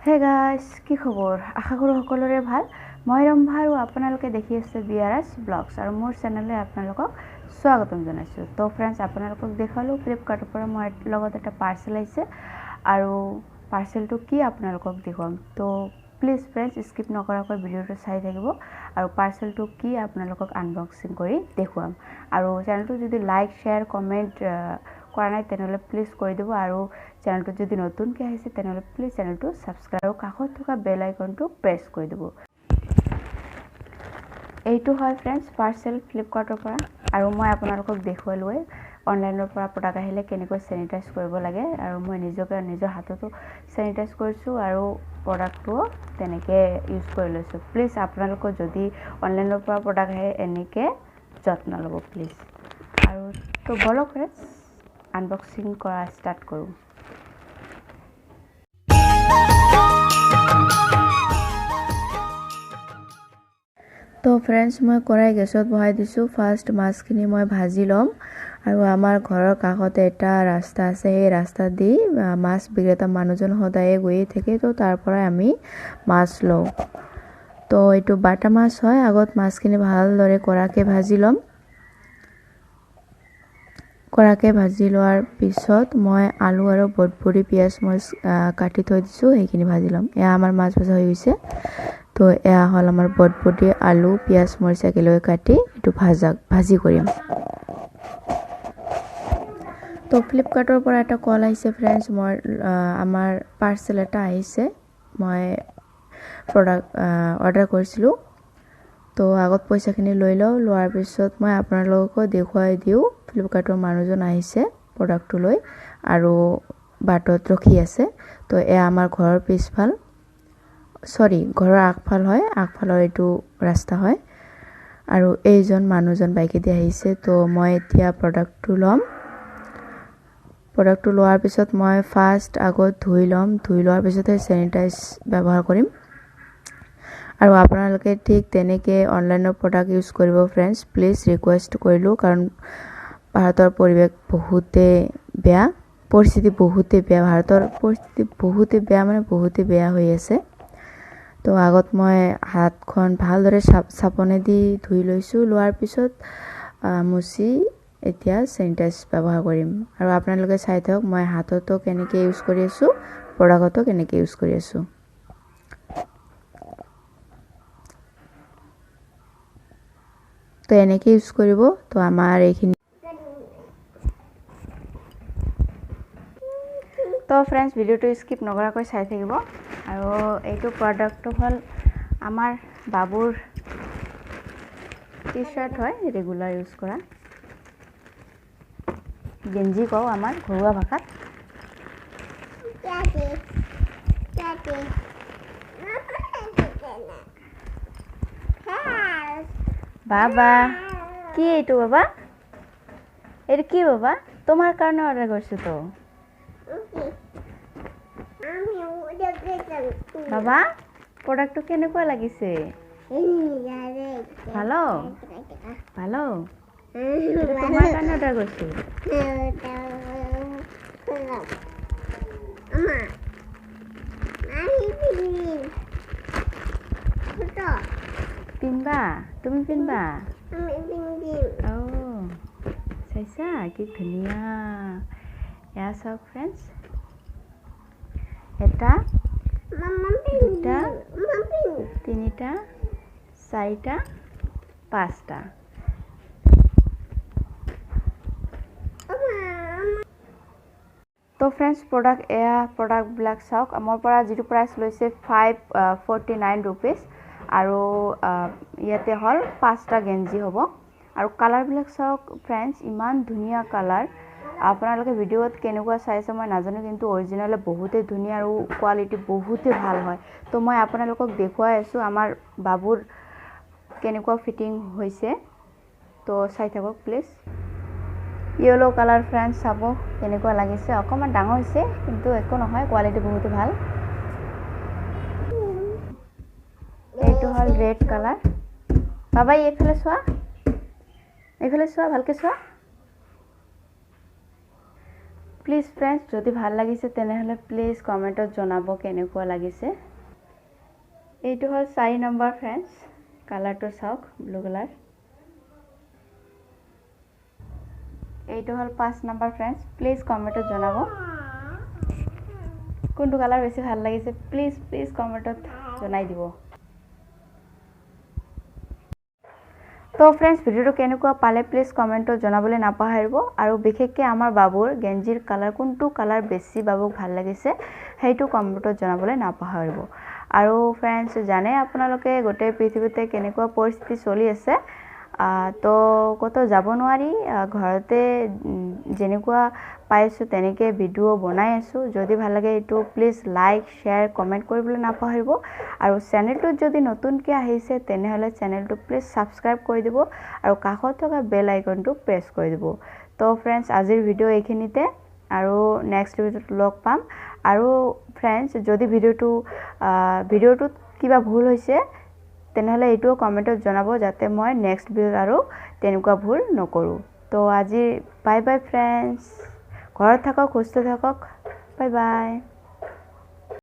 Hey guys কি খবৰ আশা কৰো সকলোৰে ভাল মই ৰম্ভা আৰু আপোনালোকে দেখি আছে বিআৰএছ ব্লগছ আৰু মোৰ চেনেললৈ আপোনালোকক স্বাগতম জনাইছো তো ফ্ৰেণ্ডছ আপোনালোকক দেখালো ফ্লিপকাৰ্টৰ পৰা মই লগত এটা পাৰ্সেল আহিছে আৰু পাৰ্সেলটো কি আপোনালোকক দেখুৱাম তো প্লিজ ফ্ৰেণ্ডছ স্কিপ নকৰাকৈ ভিডিঅটো চাই থাকিব আৰু পাৰ্সেলটো কি আপোনালোকক আনবক্সিং কৰি দেখুৱাম আৰু চেনেলটো যদি লাইক শেয়াৰ কমেন্ট কৰা নাই তেনেহলে প্লিজ কৰি দিব আৰু চেনেলটো যদি নতুনকৈ আহিছে তেনেহলে প্লিজ চেনেলটো সাবস্ক্ৰাইব আৰু কাষত থকা বেল আইকনটো প্ৰেছ কৰি দিব এইটো হয় ফ্ৰেণ্ডছ পাৰ্সেল ফ্লিপকাৰ্টৰ পৰা আৰু মই আপোনালোকক দেখুৱালোৱে অনলাইনৰ পৰা প্ৰডাক্ট আহিলে কেনেকৈ স্যানিটাইজ কৰিব লাগে আৰু মই নিজৰ হাততো স্যানিটাইজ কৰিছো আৰু প্ৰডাক্টটো তেনেকে ইউজ কৰি লৈছো প্লিজ আপোনালোক যদি অনলাইনৰ পৰা প্ৰডাক্ট আহে এনেকে যত্ন ল'ব প্লিজ আৰু তো বলক ফ্ৰেণ্ডছ আনবক্সিং কৰা স্টাৰ্ট কৰো তো ফ্ৰেণ্ডছ মই কৰাই গেছত বহাই দিছো ফাৰ্স্ট মাছখিনি মই ভাজি লম আৰু আমাৰ ঘৰৰ কাষতে এটা ৰাস্তা আছে এই ৰাস্তা দি মাছ বিক্ৰেতা মানুহজন সদায় গৈ থাকে তো তাৰ পৰা আমি মাছ লওঁ তো এইটো বাটা মাছ হয় আগত মাছখিনি ভালদৰে কৰাকে ভাজি লম কৰাকে ভাজি লোৱাৰ পিছত মই আলু আৰু বটবড়ি পিয়াজ মই কাটি থৈ দিছো সেইখিনি ভাজি লম এয়া আমাৰ মাছ ভাজা হৈ গৈছে তো এয়া হল আমাৰ বটবড়ি আলু পিয়াজ মৰিচা একেলগে কাটি এটো ভাজি কৰিম তো ফ্লিপকাৰ্টৰ পৰা এটা কল আহিছে ফ্ৰেণ্ডছ মই আমাৰ পাৰ্সেল এটা আহিছে মই প্ৰডাক্ট অৰ্ডাৰ কৰিছিলো তো আগত পইচাখিনি লৈ লও লোৱাৰ পিছত মই আপোনালোকক দেখুৱাই দিও ফ্লিপকাৰ্টৰ মানুহজন আহিছে প্ৰডাক্টটো লৈ আৰু বাটত ৰখি আছে তো এয়া আমাৰ ঘৰৰ পিছফাল ঘৰৰ আগফাল হয় আগফালৰ এইটো ৰাস্তা হয় আৰু এইজন মানুহজন বাইকেদি আহিছে তো মই এতিয়া প্ৰডাক্টটো লম প্ৰডাক্টটো লোৱাৰ পিছত মই ফাৰ্স্ট আগত ধুই লোৱাৰ পিছতে স্যানিটাইজ ব্যৱহাৰ কৰিম আৰু আপোনালোকে ঠিক তেনেকে অনলাইনৰ প্ৰডাক্ট ইউজ কৰিব ফ্ৰেণ্ডছ প্লিজ ৰিকুৱেষ্ট কৰিলো কাৰণ ভাৰতৰ পৰিৱেশ বহুতে বেয়া পৰিস্থিতি বহুতে বেয়া ভাৰতৰ পৰিস্থিতি বহুতে বেয়া মানে বহুতে বেয়া হৈ আছে তো আগত মই হাতখন ভালদৰে সাবনে দি ধুই লৈছো লোৱাৰ পিছত মুছি এতিয়া স্যানিটাইজ ব্যৱহাৰ কৰিম আৰু আপোনালোকে চাই থাকক মই হাততো কেনেকৈ ইউজ কৰি আছো প্ৰডাক্টতো কেনেকৈ ইউজ কৰি আছো তো এনেকৈ ইউজ কৰিব তো আমাৰ এইখিনি তো ফ্ৰেণ্ডছ ভিডিওটো স্কিপ নকৰাকৈ চাই থাকিব আৰু এইটো প্ৰডাক্টটো হল আমাৰ বাবুৰ টি-শাৰ্ট হয় ৰেগুলাৰ ইউজ কৰা গেঞ্জি কও আমাৰ ঘৰুৱা ভাষাত বাবা কি এইটো বাবা এৰ কি বাবা তোমাৰ কাৰণে অৰ্ডাৰ কৰছো তো বাবা প্ৰোডাক্টটো কেনেকুৱা লাগিছে ভালো ভালো তোমাৰ কাৰণে অৰ্ডাৰ কৰছো পিনবা তুমি পিনবা ও চাইছা কি ধুনীয়া এয়া চাওক ফ্ৰেণ্ডছ এটা দুটা তিনিটা চাৰিটা পাঁচটা তো ফ্ৰেণ্ডছ প্ৰডাক্ট বিলাক চাওক আমাৰ পৰা যিটো প্ৰাইস লৈছে 549 रुपीस আৰু ইয়াতে হল 5টা গেঞ্জি হ'ব আৰু কালাৰ বিলাক চাওক ফ্ৰেণ্ডছ ইমান ধুনীয়া কালাৰ আপোনালোকে ভিডিওত কেনেকুৱা চাইছে মই নাজানো কিন্তু অৰিজিনালি বহুতে ধুনীয়া আৰু কোৱালিটি বহুতে ভাল হয় তো মই আপোনালোকক দেখুৱাই আছো আমাৰ বাবুৰ কেনেকুৱা ফিটিং হৈছে তো চাই থাকক প্লিজ ইয়েলো কালাৰ ফ্ৰেণ্ডছ চাব কেনেকুৱা লাগিছে অকমান ডাঙৰ হৈছে কিন্তু একো নহয় কোৱালিটি বহুতে ভাল এইটো হল ৰেড কালাৰ বাবা এইফালে চোৱা ভালকে চোৱা প্লিজ ফ্ৰেণ্ডছ যদি ভাল লাগিছে তেনেহ'লে প্লিজ কমেণ্টত জনাব কেনেকুৱা লাগিছে। এইটো হ'ল 4 নম্বৰ ফ্ৰেণ্ডছ, কালাৰটো চাওক ব্লু কালাৰ। এইটো হ'ল 5 নম্বৰ ফ্ৰেণ্ডছ, প্লিজ কমেণ্টত জনাব কোনটো কালাৰ বেছি ভাল লাগিছে, প্লিজ কমেণ্টত জনাই দিব। তো ফ্ৰেণ্ডছ ভিডিওটো কেনেকুৱা পালে প্লিজ কমেণ্টত জনাবলৈ নাপাহৰিব, আৰু বিশেষকৈ আমাৰ বাবুৰ গেঞ্জিৰ কালাৰ কোনটো কালাৰ বেছি বাবুক ভাল লাগিছে সেইটো কমেণ্টত জনাবলৈ নাপাহৰিব। আৰু ফ্ৰেণ্ডছ জানে আপোনালোকে গোটেই পৃথিৱীতে কেনেকুৱা পৰিস্থিতি চলি আছে, তো ক'তো যাব নোৱাৰি, ঘৰতে যেনেকুৱা পাইছোঁ তেনেকৈ ভিডিঅ' বনাই আছোঁ। যদি ভাল লাগে এইটো প্লিজ লাইক শ্বেয়াৰ কমেণ্ট কৰিবলৈ নাপাহৰিব, আৰু চেনেলটোত যদি নতুনকৈ আহিছে তেনেহ'লে চেনেলটো প্লিজ ছাবস্ক্ৰাইব কৰি দিব আৰু কাষত থকা বেল আইকনটো প্ৰেছ কৰি দিব। তো ফ্ৰেণ্ডছ আজিৰ ভিডিঅ' এইখিনিতে, আৰু নেক্সট ভিডিঅ'ত লগ পাম। আৰু ফ্ৰেণ্ডছ যদি ভিডিঅ'টোত কিবা ভুল হৈছে তেনেহ'লে এইটোও কমেণ্টত জনাব, যাতে মই নেক্সট ভিডিঅ'ত আৰু তেনেকুৱা ভুল নকৰোঁ। তো আজি বাই বাই ফ্ৰেণ্ডছ, ঘৰত থাকক, সুস্থ থাকক, বাই বাই।